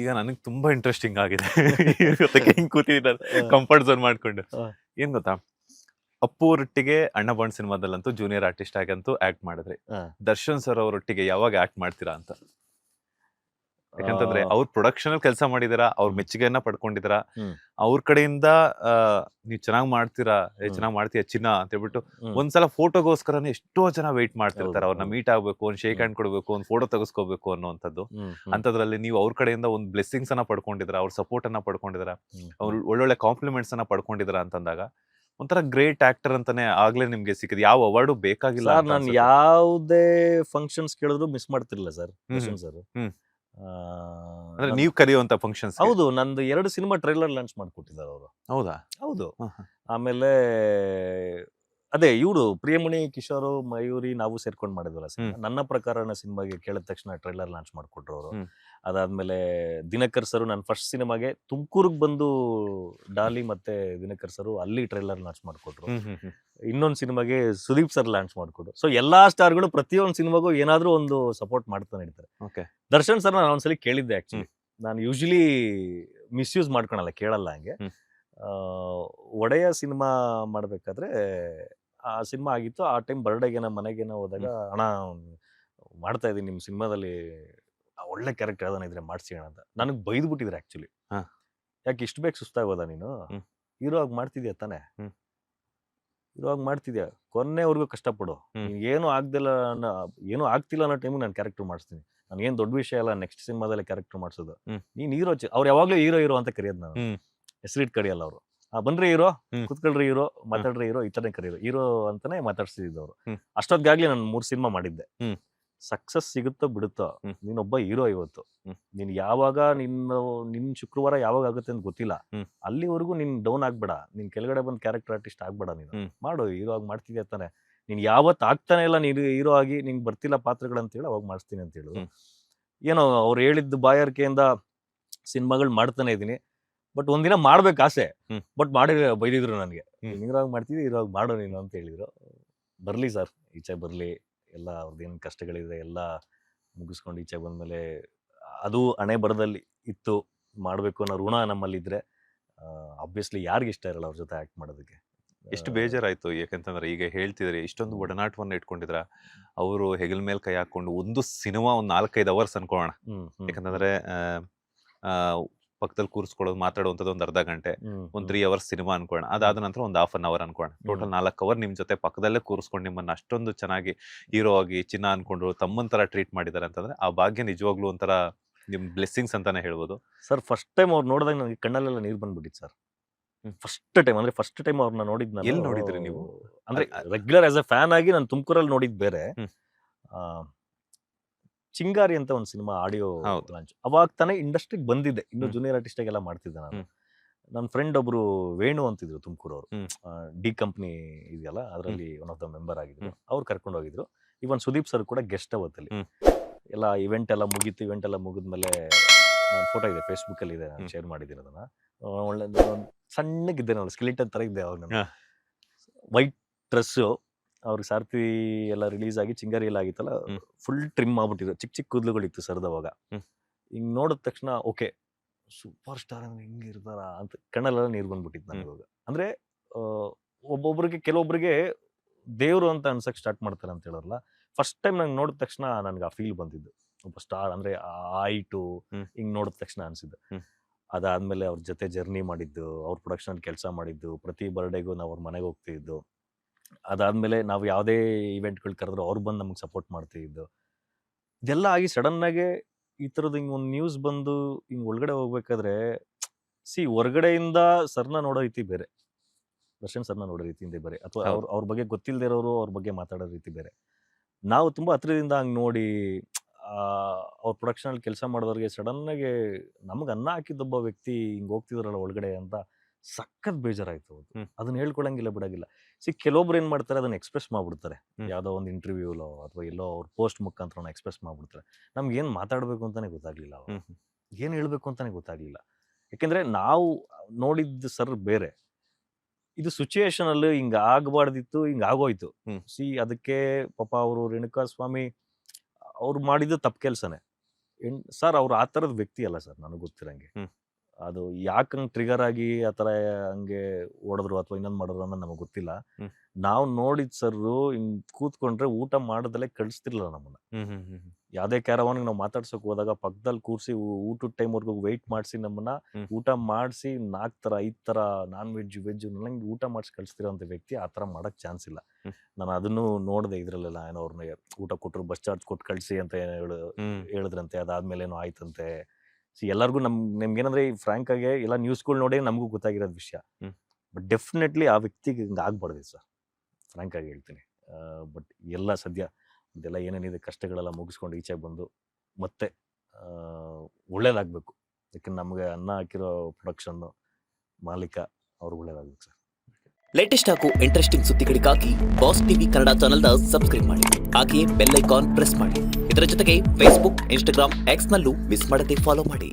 ಈಗ ನನಗೆ ತುಂಬಾ ಇಂಟ್ರೆಸ್ಟಿಂಗ್ ಆಗಿದೆ. ಇವತ್ತಕ್ಕೆ ಹಿಂಗ್ ಕೂತಿದ್ದೀನಿ ಕಂಫರ್ಟ್ ಝೋನ್ ಮಾಡ್ಕೊಂಡು. ಏನ್ ಗೊತ್ತಾ, ಅಪ್ಪು ಅವರೊಟ್ಟಿಗೆ ಅಣ್ಣ ಬಾಂಡ್ ಸಿನಿಮಾದಲ್ಲಂತೂ ಜೂನಿಯರ್ ಆರ್ಟಿಸ್ಟ್ ಆಗಂತೂ ಆಕ್ಟ್ ಮಾಡಿದ್ರಿ. ದರ್ಶನ್ ಸರ್ ಅವರೊಟ್ಟಿಗೆ ಯಾವಾಗ ಆಕ್ಟ್ ಮಾಡ್ತೀರಾ ಅಂತ? ಯಾಕಂತಂದ್ರೆ ಅವ್ರ ಪ್ರೊಡಕ್ಷನ್ ಅಲ್ಲಿ ಕೆಲಸ ಮಾಡಿದಾರ, ಅವ್ರ ಮೆಚ್ಚುಗೆಯನ್ನ ಪಡ್ಕೊಂಡಿದಾರ, ಅವ್ರ ಕಡೆಯಿಂದ ನೀವ್ ಚೆನ್ನಾಗ್ ಮಾಡ್ತೀರಾ, ಚೆನ್ನಾಗ್ ಮಾಡ್ತೀಯ ಚಿನ್ನ ಅಂತ ಹೇಳ್ಬಿಟ್ಟು ಒಂದ್ಸಲ ಫೋಟೋಗೋಸ್ಕರನೇ ಎಷ್ಟೋ ಜನ ವೆಯ್ಟ್ ಮಾಡ್ತಿರ್ತಾರೆ. ಅವ್ರನ್ನ ಮೀಟ್ ಆಗ್ಬೇಕು, ಒಂದ್ ಶೇಕ್ ಹ್ಯಾಂಡ್ ಕೊಡ್ಬೇಕು, ಒಂದ್ ಫೋಟೋ ತೆಗೆಸ್ಕೋಬೇಕು ಅನ್ನೋಂಥದ್ದು. ಅಂತದ್ರಲ್ಲಿ ನೀವು ಅವ್ರ ಕಡೆಯಿಂದ ಒಂದ್ ಬ್ಲೆಸ್ಸಿಂಗ್ಸ್ ಅನ್ನ ಪಡ್ಕೊಂಡಿದ್ರ, ಅವ್ರ ಸಪೋರ್ಟ್ ಅನ್ನ ಪಡ್ಕೊಂಡಿದ್ರ, ಅವ್ರ ಒಳ್ಳೊಳ್ಳೆ ಕಾಂಪ್ಲಿಮೆಂಟ್ಸ್ ಅನ್ನ ಪಡ್ಕೊಂಡಿದ್ರ ಅಂತಂದಾಗ ಒಂಥರ ಗ್ರೇಟ್ ಆಕ್ಟರ್ ಅಂತಾನೆ ಆಗ್ಲೇ ನಿಮ್ಗೆ ಸಿಕ್ಕಿದ್. ಯಾವ ಅವಾರ್ಡು ಬೇಕಾಗಿಲ್ಲ. ನಾನು ಯಾವುದೇ ಫಂಕ್ಷನ್ಸ್ ಕೇಳಿದ್ರು ಮಿಸ್ ಮಾಡ್ತಿರ್ಲಿಲ್ಲ ಸರ್. ದರ್ಶನ್ ಸರ್ ಅಂದ್ರೆ ನೀವ್ ಕರೆಯುವಂತ ಫಂಕ್ಷನ್ಸ್? ಹೌದು, ನಂದು 2 ಸಿನಿಮಾ ಟ್ರೈಲರ್ ಲಾಂಚ್ ಮಾಡ್ಕೊಟ್ಟಿದ್ದಾರೆ ಅವರು. ಹೌದಾ? ಹೌದು. ಆಮೇಲೆ ಅದೇ ಇವ್ರು ಪ್ರಿಯಮಣಿ, ಕಿಶೋರ್, ಮಯೂರಿ ನಾವು ಸೇರ್ಕೊಂಡು ಮಾಡಿದ್ವಲ್ಲ ಸಿನಿಮಾ. ನನ್ನ ಪ್ರಕಾರನ ಸಿನಿಮಾಗೆ ಕೇಳಿದ ತಕ್ಷಣ ಟ್ರೈಲರ್ ಲಾಂಚ್ ಮಾಡ್ಕೊಟ್ರು ಅವರು. ಅದಾದ್ಮೇಲೆ ದಿನಕರ್ ಸರ್ ನನ್ನ ಫಸ್ಟ್ ಸಿನಿಮಾಗೆ ತುಮಕೂರಿಗೆ ಬಂದು ಡಾಲಿ ಮತ್ತೆ ದಿನಕರ್ ಸರ್ ಅಲ್ಲಿ ಟ್ರೈಲರ್ ಲಾಂಚ್ ಮಾಡ್ಕೊಟ್ರು. ಇನ್ನೊಂದು ಸಿನಿಮಾಗೆ ಸುದೀಪ್ ಸರ್ ಲಾಂಚ್ ಮಾಡ್ಕೊಟ್ರು. ಸೊ ಎಲ್ಲಾ ಸ್ಟಾರ್ಗಳು ಪ್ರತಿಯೊಂದು ಸಿನಿಮಾಗೂ ಏನಾದ್ರೂ ಒಂದು ಸಪೋರ್ಟ್ ಮಾಡ್ತಾನೆ ಇರ್ತಾರೆ. ದರ್ಶನ್ ಸರ್ ನಾನು ಒಂದ್ಸಲಿ ಕೇಳಿದ್ದೆ. ಆಕ್ಚುಲಿ ನಾನು ಯೂಶಲಿ ಮಿಸ್ಯೂಸ್ ಮಾಡ್ಕೊಳಲ್ಲ, ಕೇಳಲ್ಲ ಹಂಗೆ. ಒಡೆಯ ಸಿನಿಮಾ ಮಾಡ್ಬೇಕಾದ್ರೆ ಆ ಸಿನಿಮಾ ಆಗಿತ್ತು. ಆ ಟೈಮ್ ಬರ್ಡೇಗೆನ ಮನೆಗೇನೋ ಹೋದಾಗ, ಅಣ್ಣ ಮಾಡ್ತಾ ಇದೀನಿ ನಿಮ್ ಸಿನಿಮಾದಲ್ಲಿ, ಒಳ್ಳೆ ಕ್ಯಾರೆಕ್ಟರ್ ಯಾವ್ದಾನ ಇದ್ರೆ ಮಾಡ್ಸಿಯೋಣ ಅಂತ ನನಗೆ ಬೈದು ಬಿಟ್ಟಿದ್ರೆ. ಆಕ್ಚುಲಿ ಯಾಕೆ ಇಷ್ಟು ಬೇಗ ಸುಸ್ತಾಗೋದ ನೀನು, ಹೀರೋ ಆಗಿ ಮಾಡ್ತಿದ್ಯಾ ತಾನೆ, ಹೀರೋ ಆಗಿ ಮಾಡ್ತಿದ್ಯಾ, ಕೊನೆವರೆಗೂ ಕಷ್ಟಪಡು, ಏನು ಆಗ್ದಿಲ್ಲ ಏನು ಆಗ್ತಿಲ್ಲ ಅನ್ನೋ ಟೈಮಿಗೆ ನಾನು ಕ್ಯಾರೆಕ್ಟರ್ ಮಾಡಿಸ್ತೀನಿ, ನಾನು ಏನ್ ದೊಡ್ಡ ವಿಷಯ ಅಲ್ಲ ನೆಕ್ಸ್ಟ್ ಸಿನಿಮಾದಲ್ಲಿ ಕ್ಯಾರೆಕ್ಟರ್ ಮಾಡಿಸೋದು. ನೀನ್ ಹೀರೋ, ಅವ್ರು ಯಾವಾಗ್ಲೂ ಹೀರೋ ಹೀರೋ ಅಂತ ಕರೆಯೋದು, ನಾನು ಹೆಸರಿಟ್ ಕರೆಯಲ್ಲ ಅವರು. ಬನ್ರಿ ಹೀರೋ, ಕುತ್ಕೊಳ್ರಿ ಹೀರೋ, ಮಾತಾಡ್ರಿ ಹೀರೋ, ಈ ತರ ಕರೆಯೋದು. ಹೀರೋ ಅಂತಾನೆ ಮಾತಾಡ್ಸಿದ್ದವ್ರು. ಅಷ್ಟೊತ್ತಿಗಾಗ್ಲಿ ನಾನು 3 ಸಿನಿಮಾ ಮಾಡಿದ್ದೆ. ಸಕ್ಸಸ್ ಸಿಗುತ್ತೋ ಬಿಡುತ್ತೋ, ನೀನೊಬ್ಬ ಹೀರೋ. ಇವತ್ತು ನೀನ್ ಯಾವಾಗ ನಿನ್ ಶುಕ್ರವಾರ ಯಾವಾಗ ಆಗುತ್ತೆ ಅಂತ ಗೊತ್ತಿಲ್ಲ. ಅಲ್ಲಿವರೆಗೂ ನೀನ್ ಡೌನ್ ಆಗ್ಬೇಡ, ನೀನ್ ಕೆಳಗಡೆ ಬಂದ್ ಕ್ಯಾರೆಕ್ಟರ್ ಆರ್ಟಿಸ್ಟ್ ಆಗ್ಬೇಡ. ನೀನು ಮಾಡು, ಹೀರೋ ಆಗಿ ಮಾಡ್ತಿದ್ಯಾ ತಾನೆ. ನೀನ್ ಯಾವತ್ ಆಗ್ತಾನೆ ಇಲ್ಲ ನೀನು ಹೀರೋ ಆಗಿ, ನಿಂಗೆ ಬರ್ತಿಲ್ಲ ಪಾತ್ರಗಳಂತೇಳಿ ಅವಾಗ ಮಾಡಿಸ್ತೀನಿ ಅಂತ ಹೇಳಿದ್ರು. ಏನೋ ಅವ್ರು ಹೇಳಿದ್ದು ಬಾಯಾರಿಕೆಯಿಂದ ಸಿನಿಮಾಗಳು ಮಾಡ್ತಾನೆ ಇದೀನಿ. ಬಟ್ ಒಂದಿನ ಮಾಡ್ಬೇಕು ಆಸೆ, ಬಟ್ ಮಾಡಿ ಬೈದಿದ್ರು ನನಗೆ. ಹೀರೋಗಿ ಮಾಡ್ತಿದ್ವಿ, ಹೀರೋಗಿ ಮಾಡು ನೀನು ಅಂತ ಹೇಳಿದ್ರು. ಬರ್ಲಿ ಸರ್, ಈಚೆ ಬರ್ಲಿ, ಎಲ್ಲ ಅವ್ರದ್ದೇನು ಕಷ್ಟಗಳಿದೆ ಎಲ್ಲ ಮುಗಿಸ್ಕೊಂಡು ಈಚೆ ಬಂದ್ಮೇಲೆ ಅದು ಹಣೆ ಬರದಲ್ಲಿ ಇತ್ತು, ಮಾಡ್ಬೇಕು ಅನ್ನೋ ಋಣ ನಮ್ಮಲ್ಲಿದ್ರೆ ಆಬ್ವಿಯಸ್ಲಿ ಯಾರಿಗೆ ಇಷ್ಟ ಇರಲ್ಲ ಅವ್ರ ಜೊತೆ ಆಕ್ಟ್ ಮಾಡೋದಕ್ಕೆ. ಎಷ್ಟು ಬೇಜಾರಾಯ್ತು. ಯಾಕಂತಂದ್ರೆ ಈಗ ಹೇಳ್ತಿದ್ರೆ ಇಷ್ಟೊಂದು ಒಡನಾಟವನ್ನ ಇಟ್ಕೊಂಡಿದ್ರ, ಅವರು ಹೆಗಲ್ ಮೇಲೆ ಕೈ ಹಾಕೊಂಡು ಒಂದು ಸಿನಿಮಾ ಒಂದ್ 4-5 ಅವರ್ಸ್ ಅನ್ಕೋಣ. ಯಾಕಂತಂದ್ರೆ ಪಕ್ಕದಲ್ಲಿ ಕೂರಿಸ್ಕೊಳ್ಳೋದು, ಮಾತಾಡುವಂಥದ್ದು ಒಂದು ಅರ್ಧ ಗಂಟೆ, ಒಂದ್ 3 ಅವರ್ಸ್ ಸಿನಿಮಾ ಅನ್ಕೋಣ. ಅದಾದ ನಂತರ ಒಂದು ½ an hour ಅನ್ಕೋಣ. ಟೋಟಲ್ 4 ಅವರ್ ನಿಮ್ ಜೊತೆ ಪಕ್ಕದಲ್ಲೇ ಕೂರಿಸ್ಕೊಂಡು ನಿಮ್ಮನ್ನ ಅಷ್ಟೊಂದು ಚೆನ್ನಾಗಿ ಹೀರೋ ಆಗಿ ಚಿನ್ನ ಅನ್ಕೊಂಡು ತಮ್ಮನ್ ತರ ಟ್ರೀಟ್ ಮಾಡಿದಾರೆ ಅಂತಂದ್ರೆ ಆ ಭಾಗ್ಯ ನಿಜವಾಗ್ಲೂ ಒಂಥರ ನಿಮ್ ಬ್ಲೆಸ್ಸಿಂಗ್ಸ್ ಅಂತಾನೆ ಹೇಳ್ಬೋದು ಸರ್. ಫಸ್ಟ್ ಟೈಮ್ ಅವ್ರು ನೋಡಿದಾಗ ನನಗೆ ಕಣ್ಣಲ್ಲೆಲ್ಲ ನೀರು ಬಂದ್ಬಿಟ್ಟಿತ್ತು ಸರ್. ಫಸ್ಟ್ ಟೈಮ್ ಅವ್ರನ್ನ ನೋಡಿದ್ ನಾನು. ಎಲ್ಲಿ ನೋಡಿದ್ರಿ ನೀವು? ಅಂದ್ರೆ ರೆಗ್ಯುಲರ್ ಆಸ್ ಎ ಫ್ಯಾನ್ ಆಗಿ ನಾನು ತುಮಕೂರಲ್ಲಿ ನೋಡಿದ್ ಬೇರೆ. ಚಿಂಗಾರಿ ಅಂತ ಒಂದು ಸಿನಿಮಾ ಆಡಿಯೋ ಲಾಂಚ್ ಅವಾಗ ತಾನೇ ಇಂಡಸ್ಟ್ರಿಗೆ ಬಂದಿದ್ದೆ, ಇನ್ನು ಜೂನಿಯರ್ ಆರ್ಟಿಸ್ಟ್ ಆಗೆಲ್ಲ ಮಾಡ್ತಿದ್ದೆ ನಾನು. ನನ್ನ ಫ್ರೆಂಡ್ ಒಬ್ರು ವೇಣು ಅಂತಿದ್ರು ತುಮಕೂರವ್ರು, ಡಿ ಕಂಪ್ನಿ ಇದೆಯಲ್ಲ ಅದರಲ್ಲಿ ಒನ್ ಆಫ್ ದ ಮೆಂಬರ್ ಆಗಿದ್ರು. ಅವ್ರು ಕರ್ಕೊಂಡು ಹೋಗಿದ್ರು. ಇವನ್ ಸುದೀಪ್ ಸರ್ ಕೂಡ ಗೆಸ್ಟ್ ಅವತ್ತಲ್ಲಿ. ಎಲ್ಲ ಇವೆಂಟ್ ಎಲ್ಲ ಮುಗೀತು. ಇವೆಂಟ್ ಎಲ್ಲ ಮುಗಿದ್ಮೇಲೆ ನಾನು ಫೋಟೋ ಇದೆ ಫೇಸ್ಬುಕ್ ಅಲ್ಲಿ ಇದೆ, ನಾನು ಶೇರ್ ಮಾಡಿದ್ದೀನಿ ಅದನ್ನ. ಒಳ್ಳೆ ಸಣ್ಣಗಿದ್ದೆ ನಾನು, ಸ್ಕೆಲಿಟನ್ ತರ ಇದ್ದೆ ಅವಾಗ ನಾನು. ವೈಟ್ ಡ್ರೆಸ್ಸು, ಅವ್ರಿಗೆ ಸಾರ್ಥಿ ಎಲ್ಲ ರಿಲೀಸ್ ಆಗಿ ಚಿಂಗಾರಿ ಎಲ್ಲ ಆಗಿತ್ತಲ್ಲ, ಫುಲ್ ಟ್ರಿಮ್ ಆಗ್ಬಿಟ್ಟಿದ್ರು, ಚಿಕ್ಕ ಚಿಕ್ಕ ಕೂದಲುಗಳಿತ್ತು ಸರ್ದವಾಗ. ಹಿಂಗ್ ನೋಡಿದ ತಕ್ಷಣ ಓಕೆ ಸೂಪರ್ ಸ್ಟಾರ್ ಅಂದ್ರೆ ಹಿಂಗೆ ಇರ್ತಾರ ಅಂತ ಕಣ್ಣಲ್ಲೆಲ್ಲ ನೀರು ಬಂದ್ಬಿಟ್ಟಿತ್ತು ನನಗೆ ಇವಾಗ. ಅಂದ್ರೆ ಒಬ್ಬೊಬ್ರಿಗೆ, ಕೆಲವೊಬ್ರಿಗೆ ದೇವ್ರು ಅಂತ ಅನ್ಸಕ್ ಸ್ಟಾರ್ಟ್ ಮಾಡ್ತಾರೆ ಅಂತ ಹೇಳೋಲ್ಲ. ಫಸ್ಟ್ ಟೈಮ್ ನಂಗೆ ನೋಡಿದ ತಕ್ಷಣ ನನ್ಗೆ ಆ ಫೀಲ್ ಬಂದಿದ್ದು, ಒಬ್ಬ ಸ್ಟಾರ್ ಅಂದ್ರೆ ಆಯ್ಟು ಹಿಂಗ್ ನೋಡಿದ ತಕ್ಷಣ ಅನ್ಸಿದ್ದು. ಅದಾದ್ಮೇಲೆ ಅವ್ರ ಜೊತೆ ಜರ್ನಿ ಮಾಡಿದ್ದು, ಅವ್ರ ಪ್ರೊಡಕ್ಷನ್ ಕೆಲಸ ಮಾಡಿದ್ದು, ಪ್ರತಿ ಬರ್ಡೇಗೂ ನಾವು ಅವ್ರ ಮನೆಗೆ ಹೋಗ್ತಿದ್ದು. ಅದಾದ್ಮೇಲೆ ನಾವು ಯಾವುದೇ ಇವೆಂಟ್ಗಳು ಕರೆದ್ರು ಅವ್ರು ಬಂದು ನಮಗೆ ಸಪೋರ್ಟ್ ಮಾಡ್ತಿದ್ದು. ಇದೆಲ್ಲ ಆಗಿ ಸಡನ್ ಆಗಿ ಈ ಥರದ್ದು ಹಿಂಗೆ ಒಂದು ನ್ಯೂಸ್ ಬಂದು ಹಿಂಗೆ ಒಳಗಡೆ ಹೋಗ್ಬೇಕಾದ್ರೆ, ಹೊರಗಡೆಯಿಂದ ಸರ್ನ ನೋಡೋ ರೀತಿ ಬೇರೆ, ದರ್ಶನ್ ಸರ್ನ ನೋಡೋ ರೀತಿಯಿಂದ ಬೇರೆ, ಅಥವಾ ಅವ್ರ ಬಗ್ಗೆ ಗೊತ್ತಿಲ್ಲದೆ ಇರೋರು ಅವ್ರ ಬಗ್ಗೆ ಮಾತಾಡೋ ರೀತಿ ಬೇರೆ. ನಾವು ತುಂಬಾ ಹತ್ರದಿಂದ ಹಂಗೆ ನೋಡಿ ಅವ್ರ ಪ್ರೊಡಕ್ಷನಲ್ಲಿ ಕೆಲಸ ಮಾಡೋದವ್ರಿಗೆ ಸಡನ್ ಆಗಿ ನಮ್ಗೆ ಅನ್ನ ಹಾಕಿದ್ದೊಬ್ಬ ವ್ಯಕ್ತಿ ಹಿಂಗೆ ಹೋಗ್ತಿದ್ರಲ್ಲ ಒಳಗಡೆ ಅಂತ ಸಖತ್ ಬೇಜಾರಾಯ್ತು. ಅದನ್ನ ಹೇಳ್ಕೊಳಂಗಿಲ್ಲ, ಬಿಡಂಗಿಲ್ಲ. ಕೆಲವೊಬ್ರು ಏನ್ ಮಾಡ್ತಾರೆ, ಅದನ್ನ ಎಕ್ಸ್ಪ್ರೆಸ್ ಮಾಡ್ಬಿಡ್ತಾರೆ, ಯಾವ್ದೋ ಒಂದು ಇಂಟರ್ವ್ಯೂಲೋ ಅಥವಾ ಎಲ್ಲೋ ಅವ್ರ ಪೋಸ್ಟ್ ಮುಖಾಂತರ ಎಕ್ಸ್ಪ್ರೆಸ್ ಮಾಡ್ಬಿಡ್ತಾರೆ. ನಮ್ಗೆ ಏನ್ ಮಾತಾಡ್ಬೇಕು ಅಂತಾನೆ ಗೊತ್ತಾಗ್ಲಿಲ್ಲ, ಏನ್ ಹೇಳ್ಬೇಕು ಅಂತಾನೆ ಗೊತ್ತಾಗ್ಲಿಲ್ಲ. ಯಾಕೆಂದ್ರೆ ನಾವು ನೋಡಿದ್ದು ಸರ್ ಬೇರೆ, ಇದು ಸಿಚುಯೇಷನ್ ಅಲ್ಲಿ ಹಿಂಗ ಆಗ್ಬಾರ್ದಿತ್ತು, ಹಿಂಗ ಆಗೋಯ್ತು. ಅದಕ್ಕೆ ಪಾಪ ಅವರು ರೇಣುಕಾ ಸ್ವಾಮಿ ಅವ್ರು ಮಾಡಿದ್ದು ತಪ್ಪು ಕೆಲ್ಸನೇ. ಸರ್ ಅವ್ರು ಆ ಥರದ ವ್ಯಕ್ತಿ ಅಲ್ಲ ಸರ್, ನನಗೆ ಗೊತ್ತಿರಂಗೆ. ಅದು ಯಾಕೆ ಹಂಗೆ ಟ್ರಿಗರ್ ಆಗಿ ಆ ಥರ ಹಂಗೆ ಹೊಡೆದ್ರು ಅಥವಾ ಇನ್ನೊಂದು ಮಾಡಿದ್ರು ಅನ್ನೋದು ನಮಗೆ ಗೊತ್ತಿಲ್ಲ. ನಾವು ನೋಡಿದ ಸರ್ರು ಹಿಂಗೆ ಕೂತ್ಕೊಂಡ್ರೆ ಊಟ ಮಾಡೋದಲ್ಲೇ ಕಳಿಸ್ತಿರ್ಲಿಲ್ಲ ನಮ್ಮನ್ನ. ಯಾವುದೇ ಕ್ಯಾರವಾನ್ಗೆ ನಾವು ಮಾತಾಡ್ಸೋಕೆ ಹೋದಾಗ ಪಕ್ಕದಲ್ಲಿ ಕೂರಿಸಿ ಊಟದ ಟೈಮ್ವರೆಗೂ ವೆಯ್ಟ್ ಮಾಡಿಸಿ ನಮ್ಮನ್ನ ಊಟ ಮಾಡಿಸಿ 4 ಥರ 5 ಥರ ನಾನ್ ವೆಜ್ ನಂಗೆ ಊಟ ಮಾಡಿಸಿ ಕಳಿಸ್ತಿರೋಂಥ ವ್ಯಕ್ತಿ ಆ ಥರ ಮಾಡೋಕ್ಕೆ ಚಾನ್ಸ್ ಇಲ್ಲ. ನಾನು ಅದನ್ನು ನೋಡಿದೆ ಇದರಲ್ಲೆಲ್ಲ, ಏನೋ ಅವ್ರನ್ನ ಊಟ ಕೊಟ್ಟರು, ಬಸ್ ಚಾರ್ಜ್ ಕೊಟ್ಟು ಕಳಿಸಿ ಅಂತ ಹೇಳಿದ್ರಂತೆ. ಅದಾದ್ಮೇಲೆ ಏನೋ ಆಯ್ತಂತೆ. ಎಲ್ಲರಿಗೂ ನಮ್ಗೇನಂದ್ರೆ ಫ್ರಾಂಕ್ ಆಗಿ ಎಲ್ಲ ನ್ಯೂಸ್ಗಳು ನೋಡಿ ನಮಗೂ ಗೊತ್ತಾಗಿರೋದು ವಿಷಯ. ಬಟ್ ಡೆಫಿನೆಟ್ಲಿ ಆ ವ್ಯಕ್ತಿಗೆ ಹಿಂಗೆ ಆಗ್ಬಾರ್ದು ಸರ್, ಫ್ರಾಂಕ್ ಆಗಿ ಹೇಳ್ತೀನಿ. ಬಟ್ ಎಲ್ಲ ಸದ್ಯ ಇದೆಲ್ಲ ಏನೇನಿದೆ ಕಷ್ಟಗಳೆಲ್ಲ ಮುಗಿಸ್ಕೊಂಡು ಈಚೆ ಬಂದು ಮತ್ತೆ ಒಳ್ಳೇದಾಗಬೇಕು. ಯಾಕಂದ್ರೆ ನಮಗೆ ಅನ್ನ ಹಾಕಿರೋ ಪ್ರೊಡಕ್ಷನ್ನು ಮಾಲೀಕ ಅವ್ರಿಗೆ ಒಳ್ಳೇದಾಗಬೇಕು ಸರ್. ಲೇಟೆಸ್ಟ್ ಹಾಗೂ ಇಂಟ್ರೆಸ್ಟಿಂಗ್ ಸುದ್ದಿಗಳಿಗಾಗಿ ಬಾಸ್ ಟಿವಿ ಕನ್ನಡ ಚಾನೆಲ್ನ ಸಬ್ಸ್ಕ್ರೈಬ್ ಮಾಡಿ, ಹಾಗೆಯೇ ಬೆಲ್ ಐಕಾನ್ ಪ್ರೆಸ್ ಮಾಡಿ. ಇದರ ಜೊತೆಗೆ ಫೇಸ್ಬುಕ್, ಇನ್ಸ್ಟಾಗ್ರಾಮ್, ಎಕ್ಸ್ನಲ್ಲೂ ಮಿಸ್ ಮಾಡದೆ ಫಾಲೋ ಮಾಡಿ.